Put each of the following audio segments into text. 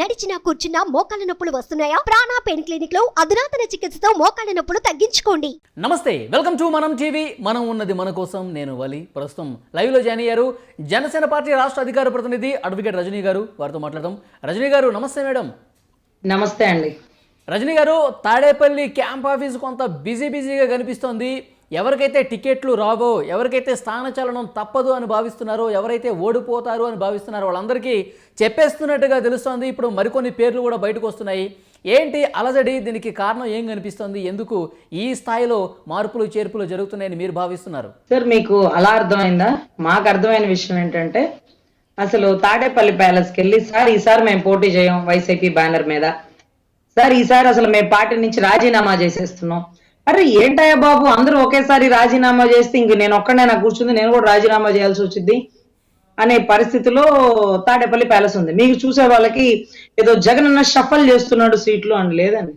నడిచినా కూర్చున్నా మోకాళ్ళ నొప్పులు వస్తున్నాయా? ప్రాణ పెయిన్ క్లినిక్ లో అధునాతన చికిత్సతో మోకాళ్ళ నొప్పులు తగ్గించుకోండి. నమస్తే, వెల్కమ్ టు మనం టీవీ. మనం ఉన్నది మన కోసం. నేను వలి. ప్రస్తుతం లైవ్ లో జాయిన్ అయ్యారు జనసేన పార్టీ రాష్ట్ర అధికార ప్రతినిధి అడ్వకేట్ రజనీ గారు. వారితో మాట్లాడదాం. రజనీ గారు నమస్తే. మేడం నమస్తే అండి. రజనీ గారు, తాడేపల్లి క్యాంప్ ఆఫీస్ కొంత బిజీగా కనిపిస్తోంది. ఎవరికైతే టికెట్లు రావో, ఎవరికైతే స్థానచలనం తప్పదు అని భావిస్తున్నారో, ఎవరైతే ఓడిపోతారు అని భావిస్తున్నారో వాళ్ళందరికీ చెప్పేస్తున్నట్టుగా తెలుస్తోంది. ఇప్పుడు మరికొన్ని పేర్లు కూడా బయటకు వస్తున్నాయి. ఏంటి అలజడి? దీనికి కారణం ఏం కనిపిస్తోంది? ఎందుకు ఈ స్థాయిలో మార్పులు చేర్పులు జరుగుతున్నాయని మీరు భావిస్తున్నారు? సార్, మీకు అలా అర్థమైందా? మాకు అర్థమైన విషయం ఏంటంటే, అసలు తాడేపల్లి ప్యాలెస్కి వెళ్ళి, సార్ ఈసారి మేము పోటీ చేయం వైసీపీ బ్యానర్ మీద, సార్ ఈసారి అసలు మేము పార్టీ నుంచి రాజీనామా చేసేస్తున్నాం. అరే ఏంటయ్యా బాబు, అందరూ ఒకేసారి రాజీనామా చేస్తే ఇంక నేను ఒక్కడే నాకు కూర్చుంది, నేను కూడా రాజీనామా చేయాల్సి వచ్చింది అనే పరిస్థితిలో తాడేపల్లి ప్యాలెస్ ఉంది. మీకు చూసే వాళ్ళకి ఏదో జగన్ అన్న షఫల్ చేస్తున్నాడు సీట్లు అని లేదండి.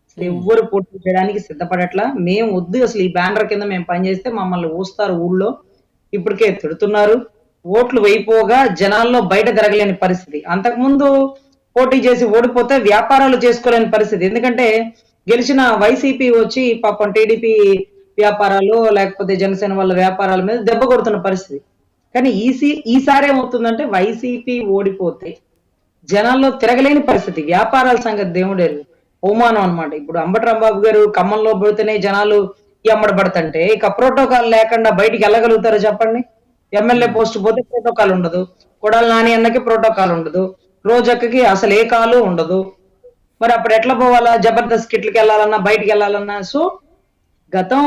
అసలు ఎవ్వరు పోటీ చేయడానికి సిద్ధపడట్లా. మేము వద్దు, అసలు ఈ బ్యానర్ కింద మేము పనిచేస్తే మమ్మల్ని ఊస్తారు ఊళ్ళో, ఇప్పటికే తిడుతున్నారు. ఓట్లు వేయిపోగా జనాల్లో బయట తిరగలేని పరిస్థితి. అంతకుముందు పోటీ చేసి ఓడిపోతే వ్యాపారాలు చేసుకోలేని పరిస్థితి. ఎందుకంటే గెలిచిన వైసీపీ వచ్చి పాపం టీడీపీ వ్యాపారాలు లేకపోతే జనసేన వాళ్ళ వ్యాపారాల మీద దెబ్బ కొడుతున్న పరిస్థితి. కానీ ఈసారి ఏమవుతుందంటే, వైసీపీ ఓడిపోతే జనాల్లో తిరగలేని పరిస్థితి. వ్యాపారాల సంగతి దేవుడేరు, అవమానం అనమాట. ఇప్పుడు అంబటరాంబాబు గారు ఖమ్మంలో పడితేనే జనాలు అమ్మడబడుతుంటే ఇక ప్రోటోకాల్ లేకుండా బయటికి వెళ్ళగలుగుతారో చెప్పండి? ఎమ్మెల్యే పోస్ట్ పోతే ప్రోటోకాల్ ఉండదు, కొడాలి నాని అన్నకి ప్రోటోకాల్ ఉండదు, రోజక్కకి అసలు ఏ కాలు ఉండదు. మరి అప్పుడు ఎట్లా పోవాలా? జబర్దస్త్ కిట్లకి వెళ్ళాలన్నా, బయటికి వెళ్ళాలన్నా. సో గతం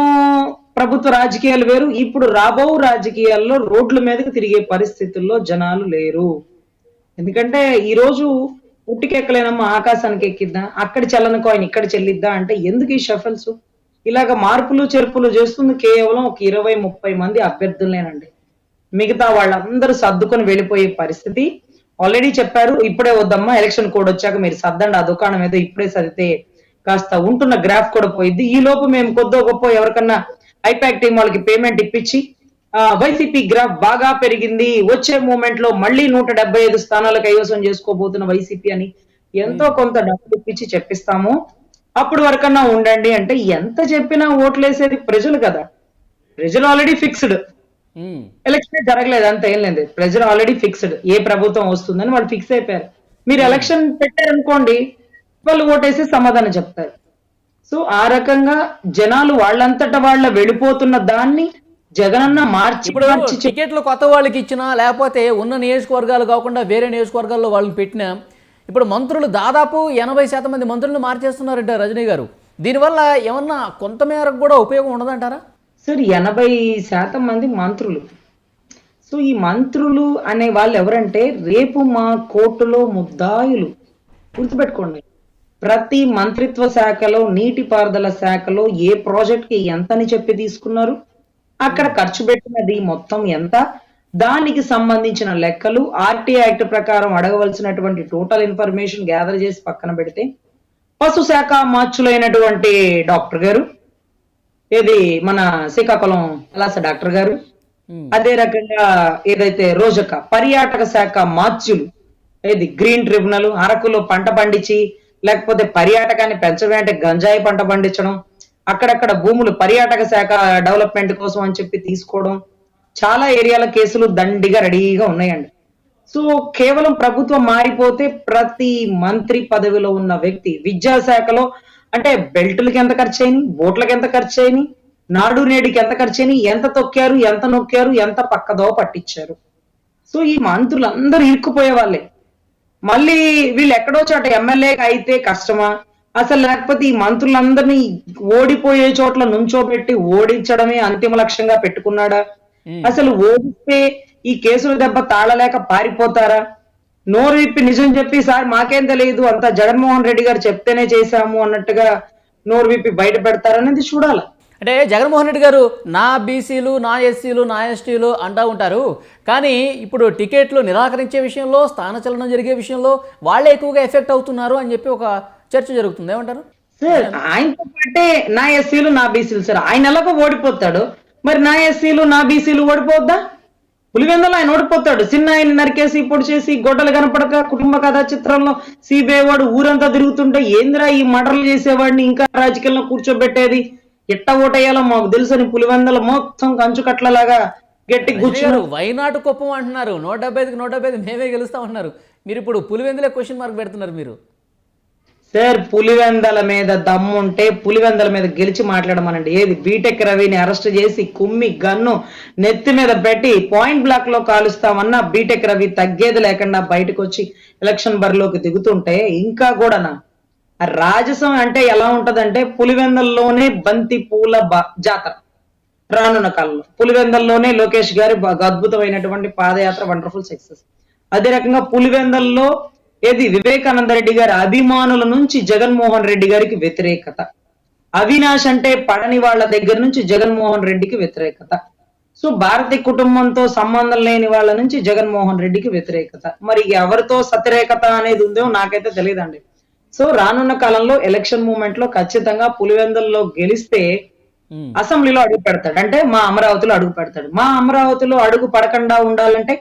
ప్రభుత్వ రాజకీయాలు వేరు, ఇప్పుడు రాబో రాజకీయాల్లో రోడ్ల మీదకి తిరిగే పరిస్థితుల్లో జనాలు లేరు. ఎందుకంటే ఈ రోజు ఉట్టికెక్కలేనమ్మా ఆకాశానికి ఎక్కిద్దా, అక్కడ చెల్లని కాయిన్ ఇక్కడ చెల్లిద్దా అంటే ఎందుకు ఈ షఫల్స్? ఇలాగ మార్పులు చేర్పులు చేస్తుంది కేవలం ఒక 20-30 మంది అభ్యర్థులేనండి. మిగతా వాళ్ళందరూ సర్దుకొని వెళ్ళిపోయే పరిస్థితి. ఆల్రెడీ చెప్పారు, ఇప్పుడే వద్దమ్మా, ఎలక్షన్ కోడ్ వచ్చాక మీరు సర్దండి, ఆ దుకాణం ఏదో ఇప్పుడే సర్దితే కాస్త ఉంటున్న గ్రాఫ్ కూడా పోయిద్ది. ఈ లోపు మేము కొద్దో గొప్ప ఎవరికన్నా ఐపాక్ టీం వాళ్ళకి పేమెంట్ ఇప్పించి వైసీపీ గ్రాఫ్ బాగా పెరిగింది, వచ్చే మూమెంట్ లో మళ్ళీ 175 స్థానాలు కైవసం చేసుకోబోతున్న వైసీపీ అని ఎంతో కొంత డబ్బులు ఇప్పించి చెప్పిస్తాము. అప్పుడు వరకన్నా ఉండండి అంటే ఎంత చెప్పినా ఓట్లేసేది ప్రజలు కదా. ప్రజలు ఆల్రెడీ ఫిక్స్డ్, ఎలక్షన్ జరగలేదు అంత ఏం లేదు. ప్రజలు ఆల్రెడీ ఫిక్స్డ్, ఏ ప్రభుత్వం వస్తుందని వాళ్ళు ఫిక్స్ అయిపోయారు. మీరు ఎలక్షన్ పెట్టారనుకోండి, వాళ్ళు ఓటేసి సమాధానం చెప్తారు. సో ఆ రకంగా జనాలు వాళ్ళంతటా వాళ్ళ వెళ్ళిపోతున్న దాన్ని జగనన్న మార్చి టికెట్లు కొత్త వాళ్ళకి ఇచ్చినా, లేకపోతే ఉన్న నియోజకవర్గాలు కాకుండా వేరే నియోజకవర్గాల్లో వాళ్ళని పెట్టినా, ఇప్పుడు మంత్రులు దాదాపు 80% మంది మంత్రులను మార్చేస్తున్నారంట రజనీ గారు. దీనివల్ల ఏమన్నా కొంతమేరకు కూడా ఉపయోగం ఉండదంటారా? సార్, 80% మంది మంత్రులు. సో ఈ మంత్రులు అనే వాళ్ళు ఎవరంటే, రేపు మా కోర్టులో ముద్దాయిలు. గుర్తుపెట్టుకోండి, ప్రతి మంత్రిత్వ శాఖలో, నీటిపారుదల శాఖలో ఏ ప్రాజెక్ట్ కి ఎంతని చెప్పి తీసుకున్నారు, అక్కడ ఖర్చు పెట్టినది మొత్తం ఎంత, దానికి సంబంధించిన లెక్కలు, ఆర్టీ యాక్ట్ ప్రకారం అడగవలసినటువంటి టోటల్ ఇన్ఫర్మేషన్ గ్యాదర్ చేసి పక్కన పెడితే, పశు శాఖ మార్చులైనటువంటి డాక్టర్ గారు, ఏది మన శ్రీకాకుళం కళాశ డాక్టర్ గారు, అదే రకంగా ఏదైతే రోజక్క పర్యాటక శాఖ మార్చులు, ఏది గ్రీన్ ట్రిబ్యునల్, అరకులో పంట పండించి లేకపోతే పర్యాటకాన్ని పెంచడం అంటే గంజాయి పంట పండించడం, అక్కడక్కడ భూములు పర్యాటక శాఖ డెవలప్మెంట్ కోసం అని చెప్పి తీసుకోవడం, చాలా ఏరియాల కేసులు దండిగా రెడీగా ఉన్నాయండి. సో కేవలం ప్రభుత్వం మారిపోతే ప్రతి మంత్రి పదవిలో ఉన్న వ్యక్తి విద్యాశాఖలో అంటే బెల్టులకి ఎంత ఖర్చు అయినాయి, బోట్లకి ఎంత ఖర్చు అయినాయి, నాడు నేడికి ఎంత ఖర్చు అయినాయి, ఎంత తొక్కారు, ఎంత నొక్కారు, ఎంత పక్కదో పట్టించారు. సో ఈ మంత్రులందరూ ఇరుక్కుపోయే వాళ్ళే. మళ్ళీ వీళ్ళు ఎక్కడో చోట ఎమ్మెల్యేగా అయితే కష్టమా అసలు, లేకపోతే ఈ మంత్రులందరినీ ఓడిపోయే చోట్ల నుంచోబెట్టి ఓడించడమే అంతిమ లక్ష్యంగా పెట్టుకున్నాడా? అసలు ఓడిస్తే ఈ కేసుల దెబ్బ తాళలేక పారిపోతారా? నోరు విప్పి నిజం చెప్పి, సార్ మాకేం తెలియదు, అంతా జగన్మోహన్ రెడ్డి గారు చెప్తేనే చేశాము అన్నట్టుగా నోరు విప్పి బయట పెడతారనేది చూడాలి. అంటే జగన్మోహన్ రెడ్డి గారు నా బీసీలు, నా ఎస్సీలు, నా ఎస్టీలు అంటూ ఉంటారు, కానీ ఇప్పుడు టికెట్లు నిరాకరించే విషయంలో, స్థానచలనం జరిగే విషయంలో వాళ్ళే ఎక్కువగా ఎఫెక్ట్ అవుతున్నారు అని చెప్పి ఒక చర్చ జరుగుతుంది. ఏమంటారు? సార్, ఆయనతో పాటే నా ఎస్సీలు, నా బీసీలు. సార్ ఆయన ఎలాగో ఓడిపోతాడు, మరి నా ఎస్సీలు, నా బీసీలు ఓడిపోద్దా? పులివెందులో ఆయన ఓడిపోతాడు. చిన్న ఆయన నరికేసి పొడి చేసి గొడ్డలు కనపడక కుటుంబ కథా చిత్రంలో సిబిఐ వాడు ఊరంతా తిరుగుతుంటే ఏంద్రా ఈ మర్డర్లు చేసేవాడిని ఇంకా రాజకీయాల్లో కూర్చోబెట్టేది, ఎట్ట ఓటేయాలో మాకు తెలుసని పులివెందుల మొత్తం కంచుకట్లలాగా గట్టి కూర్చున్నారు. వైనాటు కుప్పం అంటున్నారు, 175కి 175 మేమే గెలుస్తామంటున్నారు. మీరు ఇప్పుడు పులివెందులే క్వశ్చన్ మార్క్ పెడుతున్నారు మీరు. సార్ పులివెందల మీద దమ్ముంటే పులివెందల మీద గెలిచి మాట్లాడమనండి. ఏది బీటెక్ రవిని అరెస్ట్ చేసి కుమ్మి గన్ను నెత్తి మీద పెట్టి పాయింట్ బ్లాక్ లో కాలుస్తామన్నా బీటెక్ రవి తగ్గేది లేకుండా బయటకు వచ్చి ఎలక్షన్ బరిలోకి దిగుతుంటే ఇంకా కూడానా రాజసం అంటే ఎలా ఉంటదంటే పులివెందల్లోనే బంతి పూల జాతర రానున్న కాలంలో. పులివెందల్లోనే లోకేష్ గారి అద్భుతమైనటువంటి పాదయాత్ర వండర్ఫుల్ సక్సెస్. అదే రకంగా పులివెందల్లో ఏది వివేకానంద రెడ్డి గారి అభిమానుల నుంచి జగన్మోహన్ రెడ్డి గారికి వ్యతిరేకత, అవినాష్ అంటే పడని వాళ్ళ దగ్గర నుంచి జగన్మోహన్ రెడ్డికి వ్యతిరేకత, సో భారతీయ కుటుంబంతో సంబంధం లేని వాళ్ళ నుంచి జగన్మోహన్ రెడ్డికి వ్యతిరేకత. మరి ఎవరితో సతిరేకత అనేది ఉందో నాకైతే తెలియదండి. సో రానున్న కాలంలో ఎలక్షన్ మూమెంట్ లో ఖచ్చితంగా పులివెందుల్లో గెలిస్తే అసెంబ్లీలో అడుగు పెడతాడు, అంటే మా అమరావతిలో అడుగు పెడతాడు. మా అమరావతిలో అడుగు పడకుండా ఉండాలంటే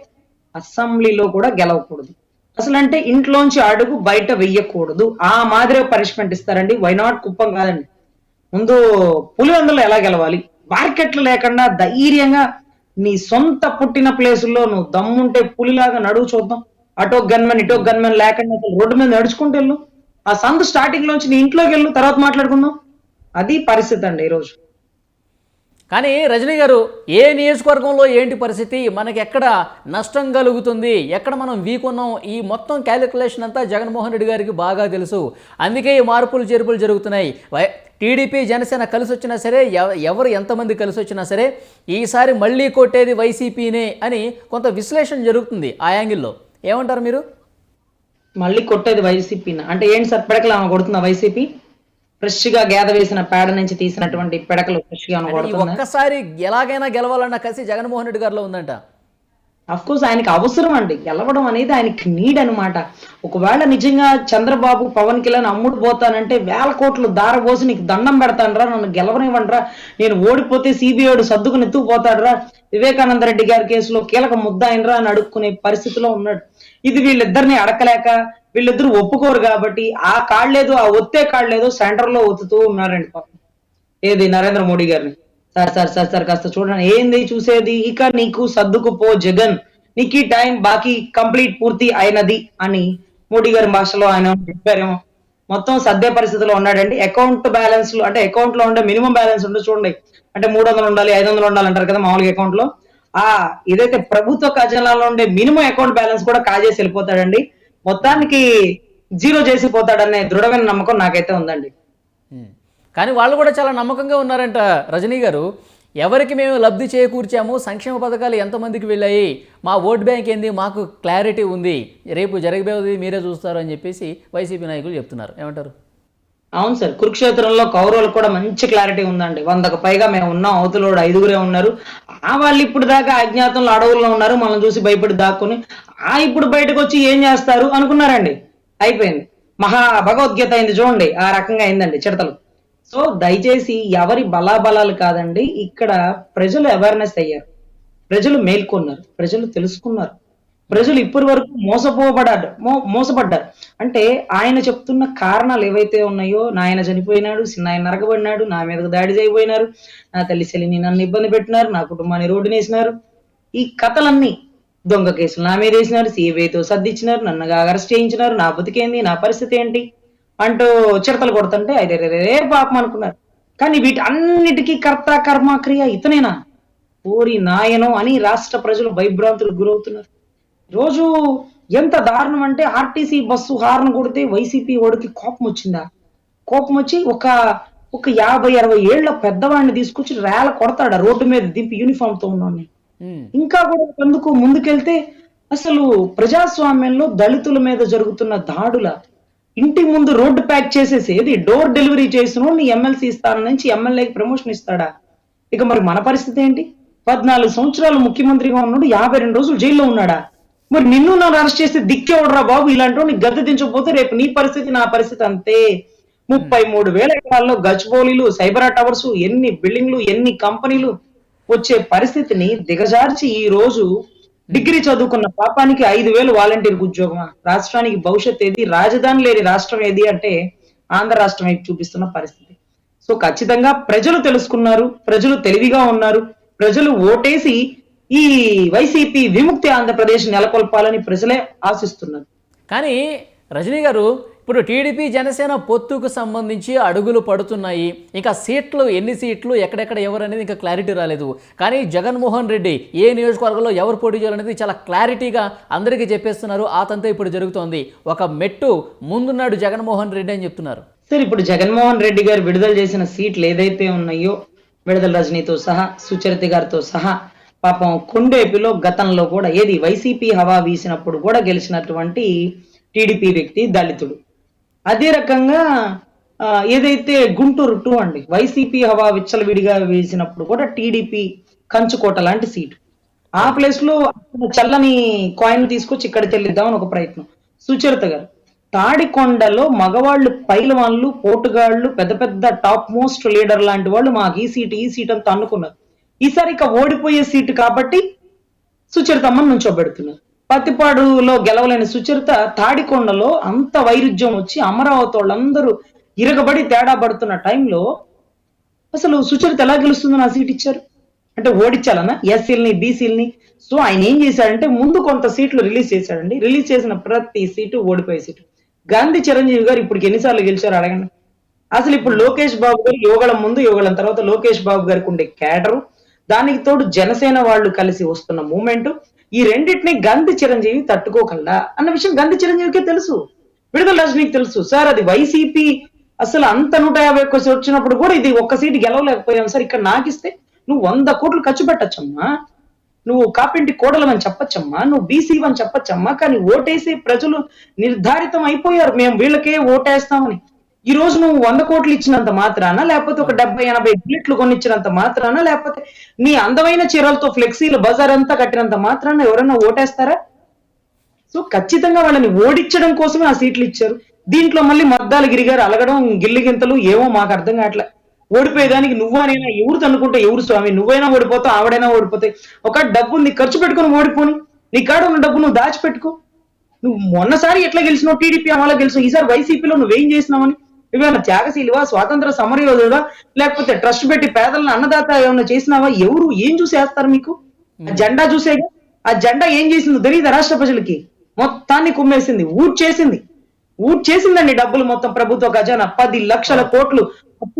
అసెంబ్లీలో కూడా గెలవకూడదు, అసలు అంటే ఇంట్లోంచి అడుగు బయట వెయ్యకూడదు. ఆ మాదిరి పనిష్మెంట్ ఇస్తారండి. వైనాట్ కుప్పం కాదండి. ముందు పులివెందులో ఎలా గెలవాలి, మార్కెట్లు లేకుండా ధైర్యంగా నీ సొంత పుట్టిన ప్లేసుల్లో నువ్వు దమ్ముంటే పులిలాగా నడువు చూద్దాం. అటో గన్మెన్ ఇటో గన్మెన్ లేకుండా అసలు రోడ్డు మీద నడుచుకుంటూ వెళ్ళు. ఆ సందు స్టార్టింగ్ లోంచి నీ ఇంట్లోకి వెళ్ళు, తర్వాత మాట్లాడుకుందాం. అది పరిస్థితి అండి ఈరోజు. కానీ రజనీ గారు, ఏ నియోజకవర్గంలో ఏంటి పరిస్థితి, మనకి ఎక్కడ నష్టం కలుగుతుంది, ఎక్కడ మనం వీక్ ఉన్నాం, ఈ మొత్తం క్యాలిక్యులేషన్ అంతా జగన్మోహన్ రెడ్డి గారికి బాగా తెలుసు. అందుకే ఈ మార్పులు చేర్పులు జరుగుతున్నాయి. టీడీపీ జనసేన కలిసి వచ్చినా సరే, ఎవరు ఎంతమంది కలిసి వచ్చినా సరే ఈసారి మళ్ళీ కొట్టేది వైసీపీనే అని కొంత విశ్లేషణ జరుగుతుంది. ఆ యాంగిల్లో ఏమంటారు మీరు? మళ్ళీ కొట్టేది వైసీపీ అంటే ఏంటి సార్? పెడకలు ఆమె కొడుతుందా వైసీపీ? ఫ్రెష్ గా గేద వేసిన పేడ నుంచి తీసినటువంటి పెడకలు ఫ్రెష్ గా ఒక్కసారి ఎలాగైనా గెలవాలన్న కసి జగన్మోహన్ రెడ్డి గారిలో ఉందంట. అఫ్ కోర్స్ ఆయనకి అవసరం అండి, గెలవడం అనేది ఆయనకి నీడ్ అనమాట. ఒకవేళ నిజంగా చంద్రబాబు పవన్ కళ్యాణ్ అమ్ముడు పోతానంటే 1000 కోట్లు దారబోసి నీకు దండం పెడతానరా, నన్ను గెలవనివ్వండిరా, నేను ఓడిపోతే సిబిఐడు సర్దుకుని ఎత్తుకుపోతాడరా, వివేకానంద రెడ్డి గారి కేసులో కీలక ముద్దాయినరా అని అడుక్కునే పరిస్థితిలో ఉన్నాడు. ఇది వీళ్ళిద్దరిని అడకలేక వీళ్ళిద్దరు ఒప్పుకోరు కాబట్టి ఆ కాళ్ళేదో ఆ ఒత్తే కాళ్ళేదో సెంటర్ లో ఒత్తుతూ ఉన్నారండి పాపం. ఏది నరేంద్ర మోడీ గారిని సార్ సార్ సార్ సార్ కాస్త చూడండి, ఏంది చూసేది, ఇక నీకు సర్దుకుపో జగన్, నీకు ఈ టైం బాకీ కంప్లీట్ పూర్తి అయినది అని మోడీ గారి భాషలో ఆయన చెప్పారేమో. మొత్తం సర్దే పరిస్థితిలో ఉన్నాడండి. అకౌంట్ బ్యాలెన్స్ లో అంటే అకౌంట్ లో ఉండే మినిమం బ్యాలెన్స్ ఉంటే చూడండి, అంటే 300 ఉండాలి 500 ఉండాలి అంటారు కదా మామూలుగా అకౌంట్ లో. ఏదైతే ప్రభుత్వ ఖజానాలో ఉండే మినిమం అకౌంట్ బ్యాలెన్స్ కూడా కాజేసి వెళ్ళిపోతాడండి. మొత్తానికి జీరో చేసిపోతాడనే దృఢమైన నమ్మకం నాకైతే ఉందండి. కానీ వాళ్ళు కూడా చాలా నమ్మకంగా ఉన్నారంట రజనీ గారు. ఎవరికి మేము లబ్ధి చేకూర్చాము, సంక్షేమ పథకాలు ఎంతమందికి వెళ్ళాయి, మా ఓట్ బ్యాంక్ ఏంది, మాకు క్లారిటీ ఉంది, రేపు జరగబోయేది మీరే చూస్తారు అని చెప్పేసి వైసీపీ నాయకులు చెప్తున్నారు. ఏమంటారు? అవును సార్, కురుక్షేత్రంలో కౌరవులకు కూడా మంచి క్లారిటీ ఉందండి. 100కు పైగా మేము ఉన్నాం, అవతలోడు 5గురే ఉన్నారు. వాళ్ళు ఇప్పుడు దాకా అజ్ఞాతంలో అడవుల్లో ఉన్నారు, మనం చూసి భయపడి దాక్కుని ఇప్పుడు బయటకు వచ్చి ఏం చేస్తారు అనుకున్నారండి. అయిపోయింది, మహా భగవద్గీత అయింది చూడండి, ఆ రకంగా అయిందండి చిడతలు. సో దయచేసి ఎవరి బలాబలాలు కాదండి, ఇక్కడ ప్రజలు అవేర్నెస్ అయ్యారు, ప్రజలు మేల్కొన్నారు, ప్రజలు తెలుసుకున్నారు, ప్రజలు ఇప్పటి వరకు మోసపడ్డారు. అంటే ఆయన చెప్తున్న కారణాలు ఏవైతే ఉన్నాయో, నాయన చనిపోయినాడు, చిన్నాయన నరకబడినాడు, నా మీదకు దాడి చేయబోయినారు, నా తల్లి చెల్లిని నన్ను ఇబ్బంది పెట్టినారు, నా కుటుంబాన్ని రోడ్డున వేసినారు, ఈ కథలన్నీ దొంగ కేసులు నా మీద వేసినారు, సిబిఐతో సర్దిచ్చినారు, నన్ను అరెస్ట్ చేయించినారు, నా బతికేంది, నా పరిస్థితి ఏంటి అంటూ చిరతలు కొడుతుంటే అయితే పాపం అనుకున్నారు. కానీ వీటి అన్నిటికీ కర్త కర్మ క్రియ ఇతనేనా, ఓరి నాయనో అని రాష్ట్ర ప్రజలు భయభ్రాంతులకు గురవుతున్నారు. రోజు ఎంత దారుణం అంటే ఆర్టీసీ బస్సు హార్న్ కొడితే వైసీపీ ఓడికి కోపం వచ్చిందా, కోపం వచ్చి ఒక 50-60 ఏళ్ల పెద్దవాడిని తీసుకొచ్చి రేల కొడతాడు రోడ్డు మీద దింపి యూనిఫామ్ తో ఉన్నవాడిని. ఇంకా కూడా ఎందుకు ముందుకెళ్తే అసలు ప్రజాస్వామ్యంలో దళితుల మీద జరుగుతున్న దాడుల ఇంటి ముందు రోడ్డు ప్యాక్ చేసేసేది డోర్ డెలివరీ చేసిన నీ ఎమ్మెల్సీ స్థానం నుంచి ఎమ్మెల్యేకి ప్రమోషన్ ఇస్తాడా? ఇక మరి మన పరిస్థితి ఏంటి? 14 సంవత్సరాలు ముఖ్యమంత్రిగా ఉన్నాడు, 52 రోజులు జైల్లో ఉన్నాడా? మరి నిన్ను నన్ను అరెస్ట్ చేస్తే దిక్కేవడరా బాబు, ఇలాంటి నీకు గద్దె దించకపోతే రేపు నీ పరిస్థితి నా పరిస్థితి అంతే. 33,000 ఎకరాల్లో గచ్చిబౌలీలు, సైబరా టవర్స్, ఎన్ని బిల్డింగ్లు, ఎన్ని కంపెనీలు వచ్చే పరిస్థితిని దిగజార్చి ఈ రోజు డిగ్రీ చదువుకున్న పాపానికి 5,000 వాలంటీర్ ఉద్యోగమా? రాష్ట్రానికి భవిష్యత్ ఏది? రాజధాని లేని రాష్ట్రం ఏది అంటే ఆంధ్ర రాష్ట్రం వైపు చూపిస్తున్న పరిస్థితి. సో ఖచ్చితంగా ప్రజలు తెలుసుకున్నారు, ప్రజలు తెలివిగా ఉన్నారు, ప్రజలు ఓటేసి ఈ వైసీపీ విముక్తి ఆంధ్రప్రదేశ్ నెలకొల్పాలని ప్రజలే ఆశిస్తున్నారు. కానీ రజనీ గారు, ఇప్పుడు టీడీపీ జనసేన పొత్తుకు సంబంధించి అడుగులు పడుతున్నాయి. ఇంకా సీట్లు, ఎన్ని సీట్లు, ఎక్కడెక్కడ ఎవరు అనేది ఇంకా క్లారిటీ రాలేదు. కానీ జగన్మోహన్ రెడ్డి ఏ నియోజకవర్గంలో ఎవరు పోటీ చేయాలనేది చాలా క్లారిటీగా అందరికీ చెప్పేస్తున్నారు. ఆ తంతే ఇప్పుడు జరుగుతోంది. ఒక మెట్టు ముందున్నాడు జగన్మోహన్ రెడ్డి అని చెప్తున్నారు. సరే, ఇప్పుడు జగన్మోహన్ రెడ్డి గారు విడుదల చేసిన సీట్లు ఏదైతే ఉన్నాయో, విడుదల రజనీతో సహా, సుచరిత గారితో సహా, పాపం కొండేపిలో గతంలో కూడా ఏది వైసీపీ హవా వీసినప్పుడు కూడా గెలిచినటువంటి టీడీపీ వ్యక్తి దళితుడు. అదే రకంగా ఏదైతే గుంటూరు 2 అండి, వైసీపీ హవా విచ్చలవిడిగా వేసినప్పుడు కూడా టీడీపీ కంచుకోట లాంటి సీటు. ఆ ప్లేస్ లో చల్లని కాయిన్ తీసుకొచ్చి ఇక్కడ చెల్లిద్దామని ఒక ప్రయత్నం. సుచరిత గారు తాడికొండలో మగవాళ్ళు, పైలవాన్లు, పోటుగాళ్ళు, పెద్ద పెద్ద టాప్ మోస్ట్ లీడర్ లాంటి వాళ్ళు మాకు ఈ సీట్ అంతా అనుకున్నారు. ఈసారి ఇక ఓడిపోయే సీటు కాబట్టి సుచరితమ్మని నుంచోబెడుతున్నారు. పత్తిపాడులో గెలవలేని సుచరిత తాడికొండలో అంత వైరుధ్యం వచ్చి అమరావతి వాళ్ళందరూ ఇరగబడి తేడా పడుతున్న టైంలో అసలు సుచరిత ఎలా గెలుస్తుందో నా సీట్ ఇచ్చారు అంటే ఓడించాలన్నా ఎస్సీలని, బీసీలని. సో ఆయన ఏం చేశాడంటే ముందు కొంత సీట్లు రిలీజ్ చేశాడండి. రిలీజ్ చేసిన ప్రతి సీటు ఓడిపోయే సీటు. గాంధీ చిరంజీవి గారు ఇప్పుడు ఎన్నిసార్లు గెలిచారు అడగండి. అసలు ఇప్పుడు లోకేష్ బాబు గారు యోగళం ముందు, యోగళం తర్వాత లోకేష్ బాబు గారికి ఉండే క్యాడరు, దానికి తోడు జనసేన వాళ్ళు కలిసి వస్తున్న మూమెంట్, ఈ రెండింటిని గాంధీ చిరంజీవి తట్టుకోగలడా అన్న విషయం గాంధీ చిరంజీవికే తెలుసు, విడుదల రజనీకి తెలుసు. సార్ అది వైసీపీ అసలు అంత 151 వచ్చినప్పుడు కూడా ఇది ఒక్క సీటు గెలవలేకపోయాం సార్, ఇక్కడ నాకిస్తే నువ్వు 100 కోట్లు ఖర్చు పెట్టచ్చమ్మా, నువ్వు కాపింటి కోడలమని చెప్పచ్చమ్మా, నువ్వు బీసీ అని చెప్పచ్చమ్మా, కానీ ఓటేసే ప్రజలు నిర్ధారితం అయిపోయారు, మేము వీళ్ళకే ఓటేస్తామని. ఈ రోజు నువ్వు 100 కోట్లు ఇచ్చినంత మాత్రాన, లేకపోతే ఒక 70-80 బుల్లెట్లు కొనిచ్చినంత మాత్రాన, లేకపోతే నీ అందమైన చీరలతో ఫ్లెక్సీలు బజార్ అంతా కట్టినంత మాత్రాన ఎవరైనా ఓటేస్తారా? సో ఖచ్చితంగా వాళ్ళని ఓడించడం కోసమే ఆ సీట్లు ఇచ్చారు. దీంట్లో మళ్ళీ మద్దాల గిరిగారు అలగడం, గిల్లిగింతలు ఏమో మాకు అర్థం కావట్లే. ఓడిపోయేదానికి నువ్వనైనా ఎవరు తన్నుకుంటే ఎవరు స్వామి, నువ్వైనా ఓడిపోతావు, ఆవిడైనా ఓడిపోతాయి. ఒక డబ్బు నీ ఖర్చు పెట్టుకుని ఓడిపోని, నీ కాడ ఉన్న డబ్బు నువ్వు దాచిపెట్టుకో. నువ్వు మొన్నసారి ఎట్లా గెలిచినావు, టీడీపీ అమలా గెలిచినావు, ఈసారి వైసీపీలో నువ్వేం చేసినావని, నువ్వేమైనా త్యాగశీలివా, స్వాతంత్ర సమరయోధుడా, లేకపోతే ట్రస్ట్ పెట్టి పేదలను అన్నదాత ఏమైనా చేసినావా? ఎవరు ఏం చూసి వేస్తారు మీకు? ఆ జెండా చూసేగా, ఆ జెండా ఏం చేసిందో తెలియదు రాష్ట్ర ప్రజలకి. మొత్తాన్ని కుమ్మేసింది, ఊడ్చేసిందండి డబ్బులు మొత్తం ప్రభుత్వ ఖజానా. 10 లక్షల కోట్లు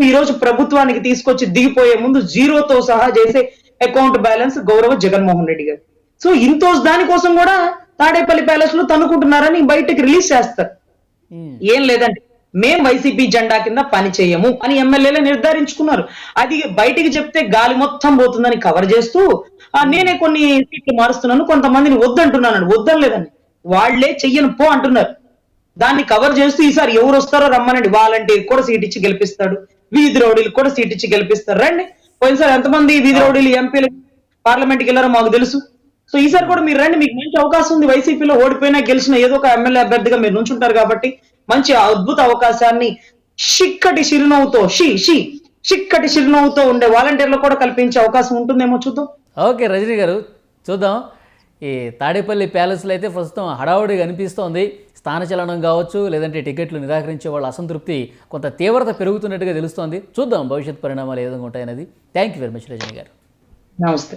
ఈ రోజు ప్రభుత్వానికి తీసుకొచ్చి దిగిపోయే ముందు జీరోతో సహా చేసే అకౌంట్ బ్యాలెన్స్ గౌరవ జగన్మోహన్ రెడ్డి గారు. సో ఇంతో దానికోసం కూడా తాడేపల్లి ప్యాలెస్ లో తన్నుకుంటున్నారని బయటకి రిలీజ్ చేస్తారు. ఏం లేదండి, మేం వైసీపీ జెండా కింద పని చేయము అని ఎమ్మెల్యేలు నిర్ధారించుకున్నారు. అది బయటికి చెప్తే గాలి మొత్తం పోతుందని కవర్ చేస్తూ నేనే కొన్ని సీట్లు మారుస్తున్నాను, కొంతమందిని వద్దంటున్నాను. వద్దలేదండి, వాళ్లే చెయ్యను పో అంటున్నారు. దాన్ని కవర్ చేస్తూ ఈసారి ఎవరు వస్తారో రమ్మనండి, వాలంటీర్ కూడా సీట్ ఇచ్చి గెలిపిస్తాడు, వీధి రౌడీలు కూడా సీట్ ఇచ్చి గెలిపిస్తారు. రండి, పోయినసారి ఎంతమంది వీధి రౌడీలు ఎంపీలు పార్లమెంట్కి వెళ్ళారో మాకు తెలుసు. సో ఈసారి కూడా మీరు రండి, మీకు మంచి అవకాశం ఉంది. వైసీపీలో ఓడిపోయినా గెలిచిన ఏదో ఒక ఎమ్మెల్యే అభ్యర్థిగా మీరు నుంచుంటారు కాబట్టి మంచి అద్భుత అవకాశాన్ని చిక్కటి చిరునవ్వుతో ఉండే వాలంటీర్లు కూడా కల్పించే అవకాశం ఉంటుందేమో చూద్దాం. ఓకే రజనీ గారు, చూద్దాం. ఈ తాడేపల్లి ప్యాలెస్లో అయితే ప్రస్తుతం హడావుడి కనిపిస్తోంది. స్థానచలనం కావచ్చు, లేదంటే టికెట్లు నిరాకరించే వాళ్ళ అసంతృప్తి కొంత తీవ్రత పెరుగుతున్నట్టుగా తెలుస్తోంది. చూద్దాం భవిష్యత్ పరిణామాలు ఏ విధంగా ఉంటాయనేది. Thank you very much Rajani garu. నమస్తే.